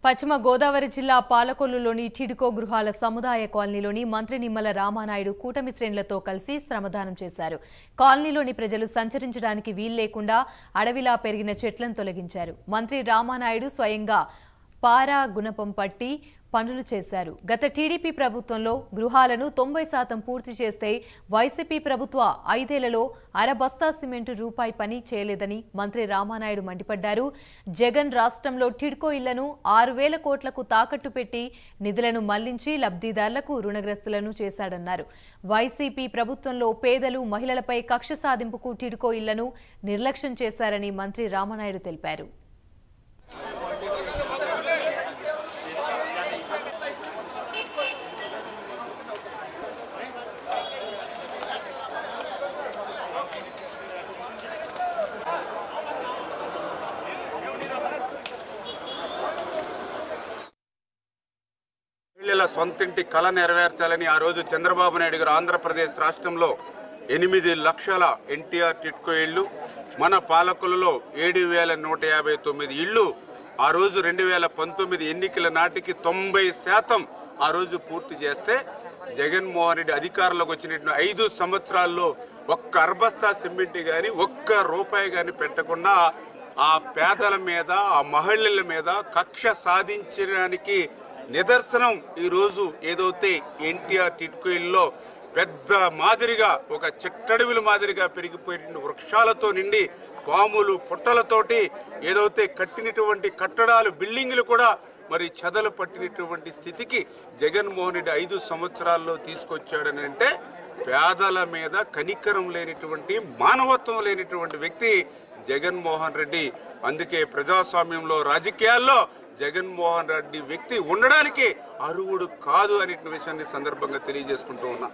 పశ్చిమ గోదావరి జిల్లా పాలకొల్లులోని టిడ్కో గృహాల సముదాయ కాలనీలోని మంత్రి నిమ్మల రామానాయుడు కూటమి శ్రేణులతో కలిసి శ్రమదానం చేశారు. కాలనీలోని ప్రజలు సంచరించడానికి వీల్లేకుండా అడవిలా పెరిగిన చెట్లను తొలగించారు. మంత్రి రామానాయుడు స్వయంగా పారా గుణపం పట్టి పనులు చేశారు. గత టీడీపీ ప్రభుత్వంలో గృహాలను 90% పూర్తి చేస్తే వైసీపీ ప్రభుత్వ 5 ఏళ్లలో అరబస్తా సిమెంటు రూపాయి పని చేయలేదని మంత్రి రామానాయుడు మండిపడ్డారు. జగన్ రాష్ట్రంలో టిడ్కో ఇళ్లను 6,000 కోట్లకు తాకట్టు పెట్టి నిధులను మళ్లించి లబ్ధిదారులకు రుణగ్రస్తులను చేశాడన్నారు. వైసీపీ ప్రభుత్వంలో పేదలు, మహిళలపై కక్ష సాధింపుకు టిడ్కో ఇళ్లను నిర్లక్ష్యం చేశారని మంత్రి రామానాయుడు తెలిపారు. సొంతింటి కళ నెరవేర్చాలని ఆ రోజు చంద్రబాబు నాయుడు గారు ఆంధ్రప్రదేశ్ రాష్ట్రంలో 8 లక్షల ఎన్టీఆర్ టిడ్కో ఇళ్లు, మన పాలకులలో 7,159 ఇళ్లు ఆ రోజు 2019 ఎన్నికల నాటికి 90% ఆ రోజు పూర్తి చేస్తే జగన్మోహన్ రెడ్డి అధికారంలోకి వచ్చిన 5 సంవత్సరాల్లో ఒక్క అర్బస్తా సిమెంట్ కానీ ఒక్క రూపాయి కానీ పెట్టకుండా ఆ పేదల మీద, ఆ మహిళల మీద కక్ష సాధించడానికి నిదర్శనం ఈరోజు ఏదైతే ఎన్టీఆర్ టిడ్కో ఇళ్లలో పెద్ద మాదిరిగా ఒక చెట్టడవిల మాదిరిగా పెరిగిపోయిన వృక్షాలతో నిండి పాములు పుట్టలతోటి ఏదైతే కట్టినటువంటి కట్టడాలు, బిల్డింగులు కూడా మరి చెదలు పట్టినటువంటి స్థితికి జగన్మోహన్ రెడ్డి 5 సంవత్సరాల్లో తీసుకొచ్చాడని అంటే పేదల మీద కనికరం లేనిటువంటి, మానవత్వం లేనిటువంటి వ్యక్తి జగన్మోహన్ రెడ్డి. అందుకే ప్రజాస్వామ్యంలో, రాజకీయాల్లో జగన్మోహన్ రెడ్డి వ్యక్తి ఉండడానికి అర్హుడు కాదు అనే విషయాన్ని సందర్భంగా తెలియజేసుకుంటూ ఉన్నా.